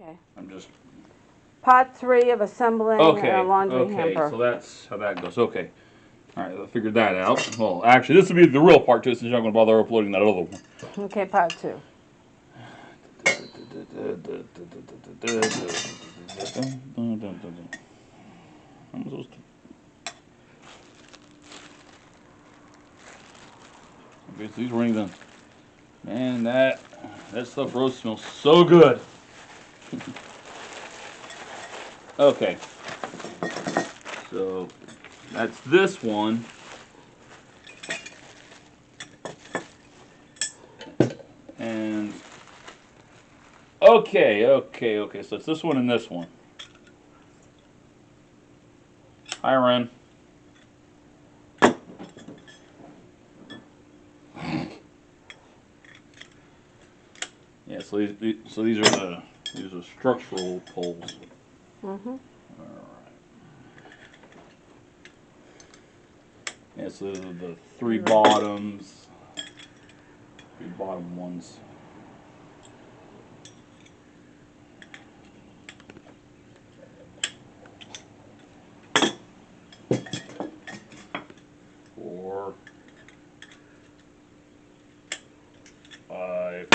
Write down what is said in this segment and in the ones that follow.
Okay. I'm just... Part 3 of assembling a laundry hamper. Okay, so that's how that goes. Okay. Alright, I figured that out. Well, actually, this would be the real part 2 since you're not going to bother uploading that other one. Okay, part 2. I'm supposed to... Okay, so these weren't even... Man, that stuff roast smells so good. Okay. So, that's this one. And... Okay. So it's this one and this one. Hi, Ren. Yeah, so these are structural poles. Mm-hmm. Alright. Yeah, so those are the three bottoms. Three bottom ones. Four. 5.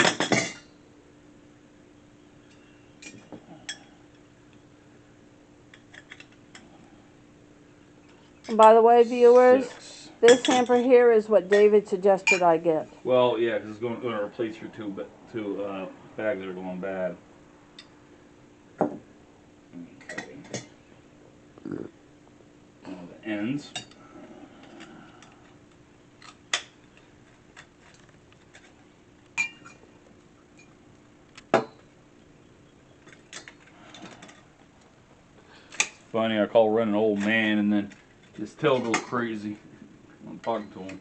And by the way, viewers, 6. this hamper here is what David suggested I get. Well, yeah, because it's going to replace your two bags that are going bad. Okay. Now the ends. Funny, I call Ren an old man, and then his tail goes crazy. I'm talking to him.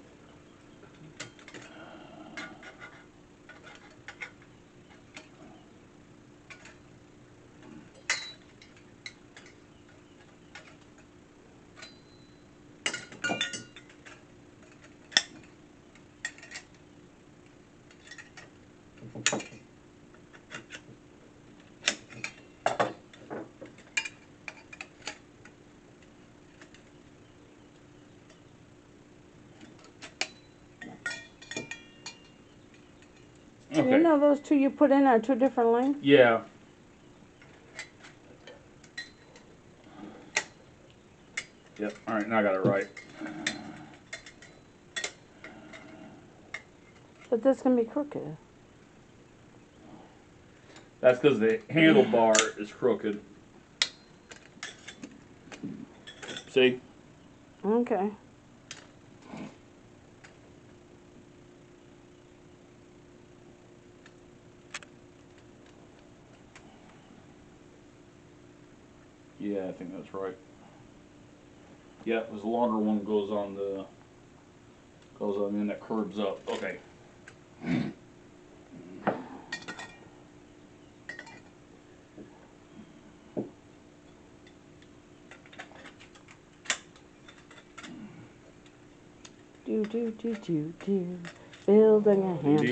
Okay. You know those two you put in are two different lengths? Yeah. Yep. All right, now I got it right. But this can be crooked. That's because the handlebar is crooked. See? Okay. Yeah, I think that's right. Yeah, because the longer one goes on and that curves up. Okay. Do. Building a hamper.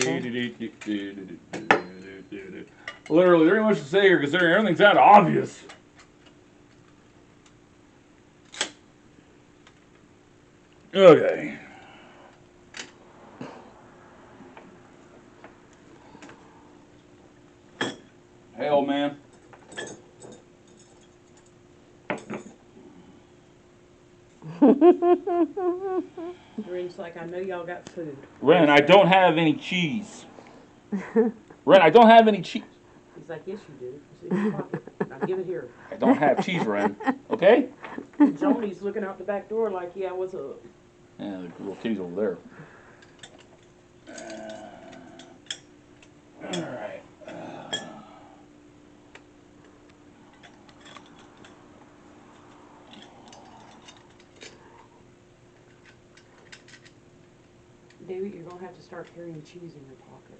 Literally, there ain't much to say here because everything's that obvious. Okay. Hey, old man. Ren's like, I know y'all got food. Ren, I don't have any cheese. Ren, I don't have any cheese. He's like, yes, you do. It's in your pocket. Now give it here. I don't have cheese, Ren. Okay? And Joni's looking out the back door like, yeah, what's up? Yeah, the little kitty's over there. Alright. David, you're going to have to start carrying cheese in your pocket.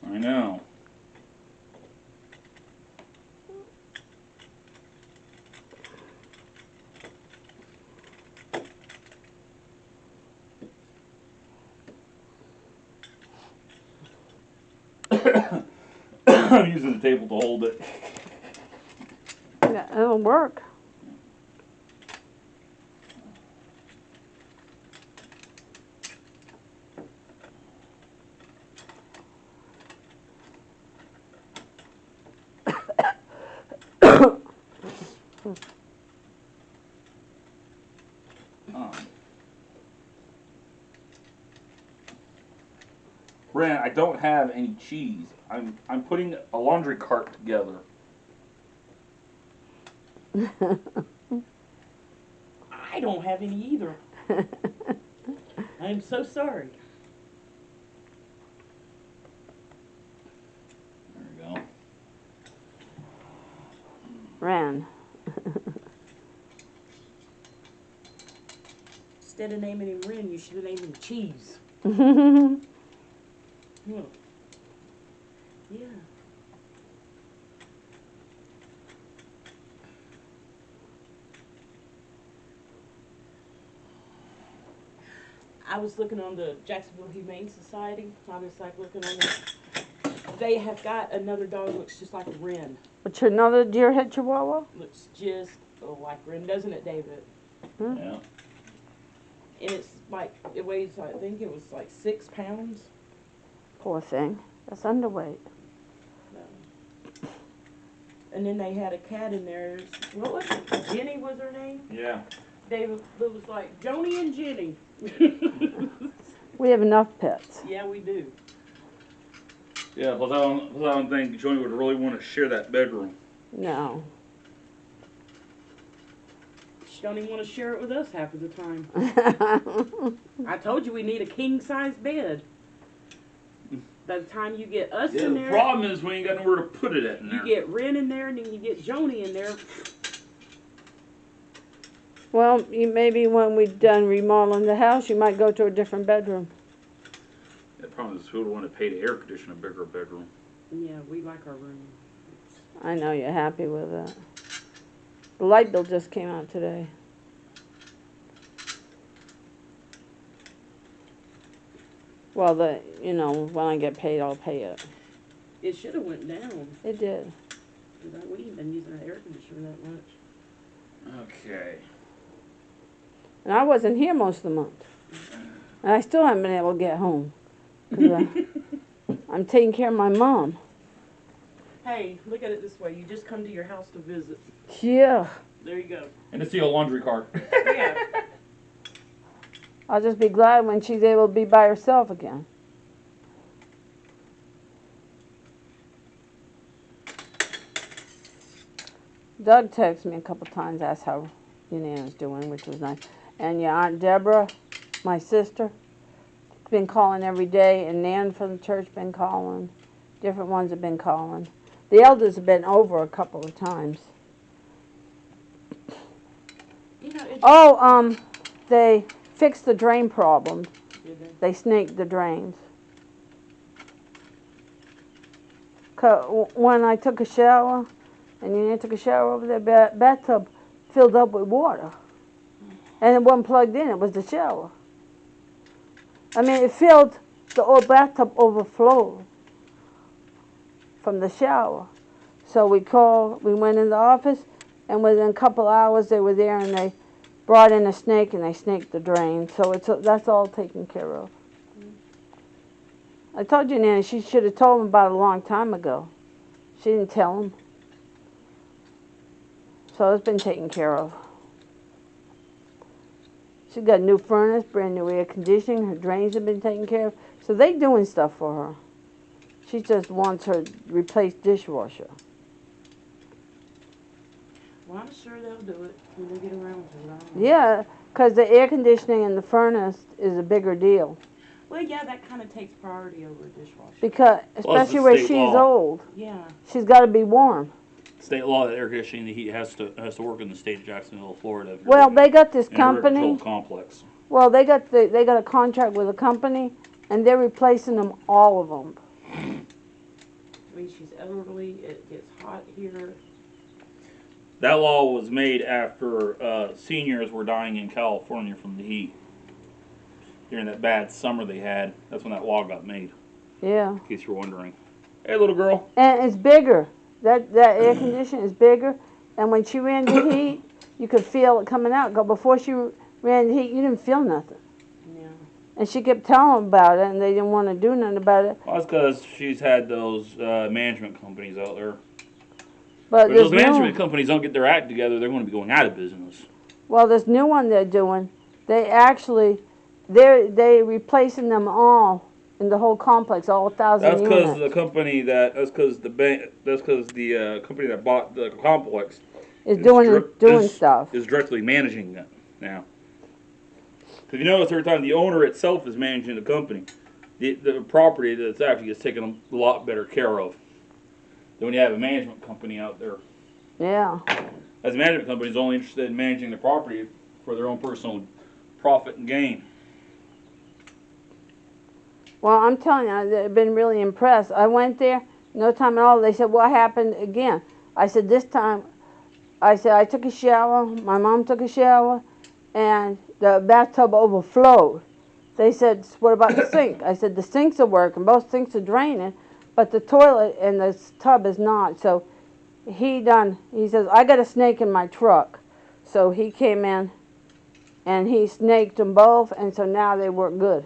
I know. I'm using the table to hold it. Yeah, it'll work. Ren, I don't have any cheese. I'm putting a laundry cart together. I don't have any either. I'm so sorry. There we go. Ran. Instead of naming him Ren, you should have named him Cheese. Yeah. I was looking on the Jacksonville Humane Society. I was like looking on it. They have got another dog that looks just like a Ren. What's another deer-head Chihuahua? Looks just like Ren, doesn't it, David? Hmm? Yeah. And it's like, it weighs, I think it was like 6 pounds. Poor thing. That's underweight. And then they had a cat in there. What was it? Jenny was her name? Yeah. David, it was like Joni and Jenny. We have enough pets. Yeah, we do. Yeah, plus I don't think Johnny would really want to share that bedroom. No. She don't even want to share it with us half of the time. I told you we need a king-size bed. By the time you get us in there... The problem is we ain't got nowhere to put it in there. You get Ren in there, and then you get Joni in there. Well, maybe when we're done remodeling the house, you might go to a different bedroom. The problem is who would want to pay to air condition a bigger bedroom. Yeah, we like our room. I know you're happy with that. The light bill just came out today. Well, when I get paid, I'll pay it. It should have went down. It did. Because we ain't been using the air conditioner that much. Okay. And I wasn't here most of the month. And I still haven't been able to get home. 'Cause I'm taking care of my mom. Hey, look at it this way. You just come to your house to visit. Yeah. There you go. And to see a laundry cart. Yeah. I'll just be glad when she's able to be by herself again. Doug texted me a couple times, asked how Nana's doing, which was nice. And your Aunt Deborah, my sister, been calling every day, and Nan from the church been calling. Different ones have been calling. The elders have been over a couple of times. They fixed the drain problem. They snaked the drains. When I took a shower, and Nana took a shower over there, bathtub filled up with water. And it wasn't plugged in, it was the shower. I mean, it filled, the old bathtub overflowed from the shower. So we went in the office, and within a couple hours they were there, and they brought in a snake, and they snaked the drain. So that's all taken care of. I told you, Nana, she should have told him about it a long time ago. She didn't tell him. So it's been taken care of. She's got a new furnace, brand new air conditioning. Her drains have been taken care of. So they doing stuff for her. She just wants her replaced dishwasher. Well, I'm sure they'll do it when they get around to it. Yeah, because the air conditioning and the furnace is a bigger deal. Well, yeah, that kind of takes priority over a dishwasher. Because, especially where she's old. Yeah. She's got to be warm. State law that air conditioning, the heat has to work in the state of Jacksonville, Florida. Well, they got this in a company. controlled complex. Well, they got a contract with a company, and they're replacing them, all of them. I mean, she's elderly. It gets hot here. That law was made after seniors were dying in California from the heat. During that bad summer they had. That's when that law got made. Yeah. In case you're wondering. Hey, little girl. And it's bigger. That air conditioner is bigger, And when she ran the heat, you could feel it coming out. Before she ran the heat, you didn't feel nothing. Yeah. And she kept telling them about it, and they didn't want to do nothing about it. Well, that's because she's had those management companies out there. But If those this management new, companies don't get their act together, they're going to be going out of business. well, this new one they're doing, they replacing them all in the whole complex, all 1,000 That's because units. the company that's because the company that bought the complex Is doing is, stuff. is directly managing that now. If you notice, every time the owner itself is managing the company, the property that's actually gets taken a lot better care of than when you have a management company out there. Yeah. As a management company is only interested in managing the property for their own personal profit and gain. Well, I'm telling you, they've been really impressed. I went there, no time at all. They said, what happened again? I said, this time, I took a shower, my mom took a shower, and the bathtub overflowed. They said, what about the sink? I said, the sinks are working, both sinks are draining, but the toilet and the tub is not. So he says, I got a snake in my truck. So he came in, and he snaked them both, and so now they work good.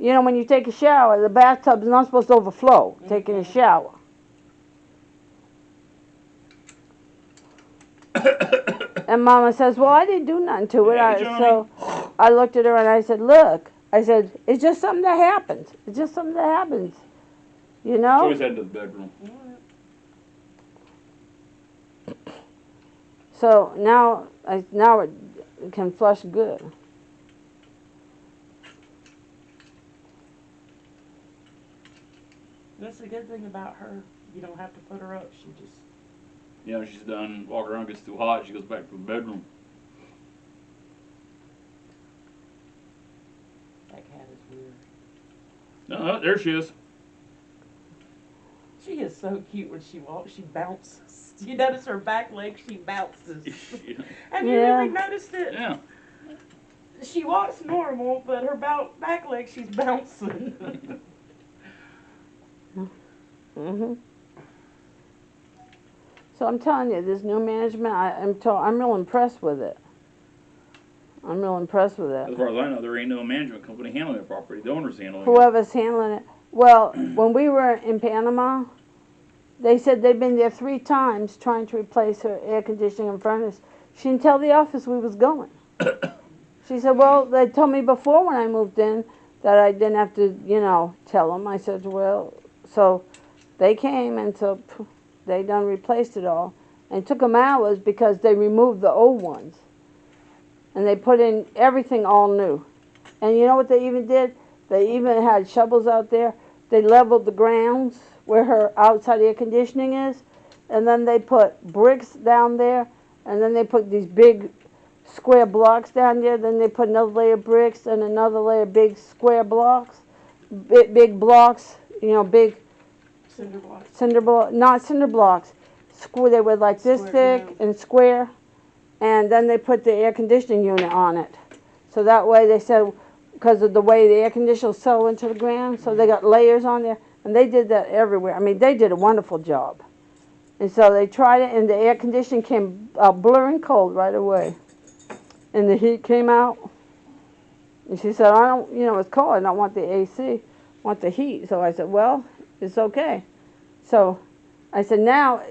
You know, when you take a shower, the bathtub's not supposed to overflow, taking a shower. And Mama says, well, I didn't do nothing to it. Hey, Johnny. So I looked at her and I said, look, I said, it's just something that happens. It's just something that happens. You know? Always head to the bedroom. So now it can flush good. That's the good thing about her. You don't have to put her up. She just. You know, she's done walking around, gets too hot, she goes back to the bedroom. That cat is weird. No, there she is. She is so cute when she walks. She bounces. You notice her back leg? She bounces. Have you Yeah. really noticed it? Yeah. She walks normal, but her back leg, she's bouncing. Mhm. So I'm telling you, this new management, I'm real impressed with it. I'm real impressed with As it. far as I know, there ain't no management company handling the property. The owner's handling it. Whoever's handling it. Well, when we were in Panama, they said they'd been there 3 times trying to replace her air conditioning and furnace. She didn't tell the office we was going. She said, well, they told me before when I moved in that I didn't have to, tell them. I said, well, so they came and so they done replaced it all. And it took them hours because they removed the old ones. And they put in everything all new. And you know what they even did? They even had shovels out there. They leveled the grounds where her outside air conditioning is. And then they put bricks down there. And then they put these big square blocks down there. Then they put another layer of bricks and another layer of big square blocks. Big blocks, big Cinder blocks. not cinder blocks. They were like this Square, thick and square. And then they put the air conditioning unit on it. So that way they said, because of the way the air conditioners settle into the ground, so they got layers on there. And they did that everywhere. I mean, they did a wonderful job. And so they tried it, and the air conditioning came blurring cold right away. And the heat came out. And she said, I don't, it's cold. I don't want the AC. I want the heat. So I said, well, it's okay. So I said, now,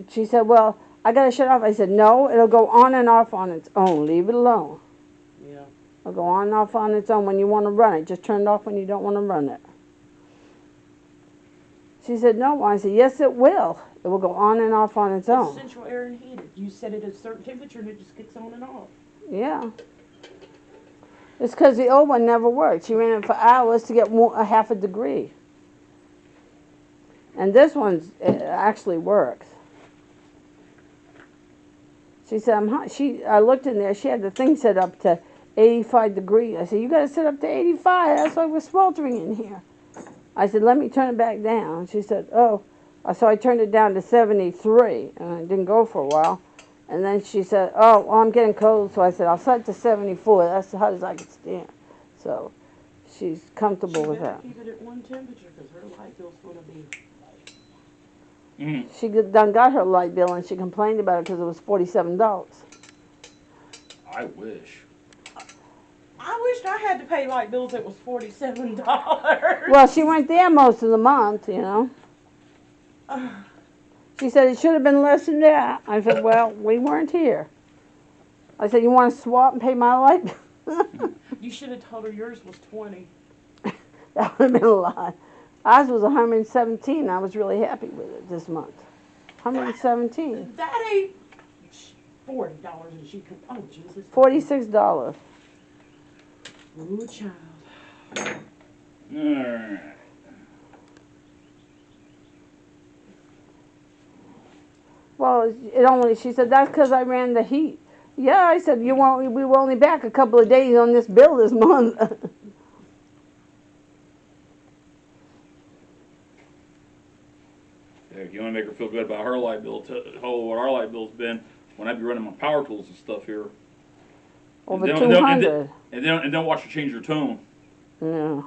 she said, well, I got to shut off. I said, no, it'll go on and off on its own. Leave it alone. Yeah. It'll go on and off on its own when you want to run it. Just turn it off when you don't want to run it. She said, no. I said, yes, it will. It will go on and off on its own. It's central air and heated. You set it at a certain temperature and it just gets on and off. Yeah. It's because the old one never worked. She ran it for hours to get a half a degree. And this one actually works. She said, I'm hot. I looked in there. She had the thing set up to 85 degrees. I said, you got to set up to 85. That's why we're sweltering in here. I said, let me turn it back down. She said, oh. So I turned it down to 73, and it didn't go for a while. And then she said, oh, well, I'm getting cold. So I said, I'll set it to 74. That's the hottest I can stand. So she's comfortable with that. Keep it at one temperature because her light bill's going to be. She done got her light bill and she complained about it because it was $47. I wish. I wished I had to pay light bills that was $47. Well, she went there most of the month, you know. She said it should have been less than that. I said, well, we weren't here. I said, you want to swap and pay my light bill? You should have told her yours was 20. That would have been a lot. Ours was 117. I was really happy with it this month. 117. That ain't $40 and she could, oh Jesus. $46. Ooh, child. Alright. Well, it only, she said, that's because I ran the heat. Yeah, I said, we were only back a couple of days on this bill this month. Yeah, if you want to make her feel good about her light bill, tell what our light bill's been when I be running my power tools and stuff here. Over and 200. And don't watch her change her tone. Yeah.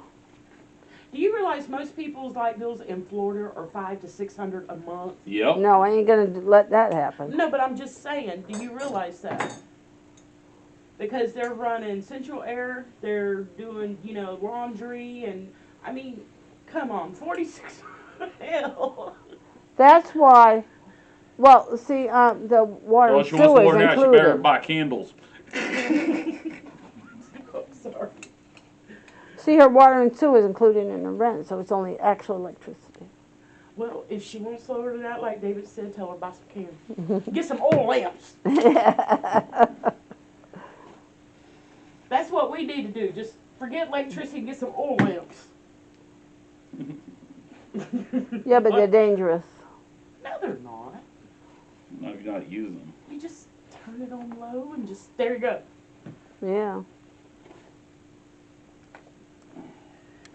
Do you realize most people's light bills in Florida are $500 to $600 a month? Yep. No, I ain't going to let that happen. No, but I'm just saying, do you realize that? Because they're running central air, they're doing, laundry, and, I mean, come on, 46, hell. That's why, well, see, the water Well, and she wants sewer more is now. She better included. buy candles. I'm sorry. See, her water and sewer is included in the rent, so it's only actual electricity. Well, if she wants to lower it out, like David said, tell her buy some candles. Get some oil lamps. That's what we need to do. Just forget electricity and get some oil lamps. Yeah, but they're dangerous. No, they're not. No, if you're not using them. You just turn it on low and just, there you go. Yeah.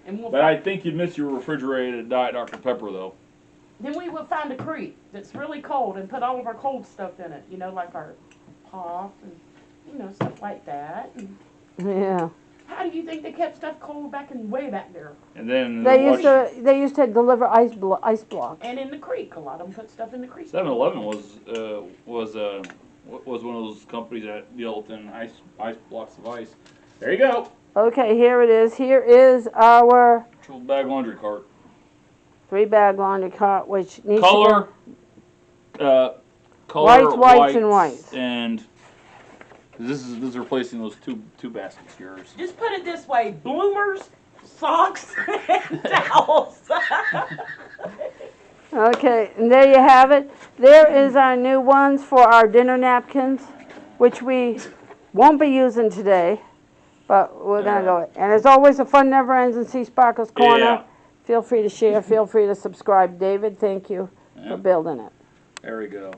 And we'll But I think you'd miss your refrigerated Diet Dr. Pepper, though. then we would find a creek that's really cold and put all of our cold stuff in it. Like our pop and, stuff like that. And Yeah. how do you think they kept stuff cold way back there? And then They used to deliver ice blocks. And in the creek, a lot of them put stuff in the creek. 7-Eleven was one of those companies that dealt in ice blocks of ice. There you go. Okay, here it is. Here is our Triple bag laundry cart. 3-bag laundry cart, which needs Color. to Color whites, and whites. And this is replacing those two baskets here. Just put it this way, bloomers, socks, and towels. Okay, and there you have it. There is our new ones for our dinner napkins, which we won't be using today, but we're going to go. And as always, the fun never ends in Sea Sparkles Corner. Yeah. Feel free to share. Feel free to subscribe. David, thank you for building it. There we go.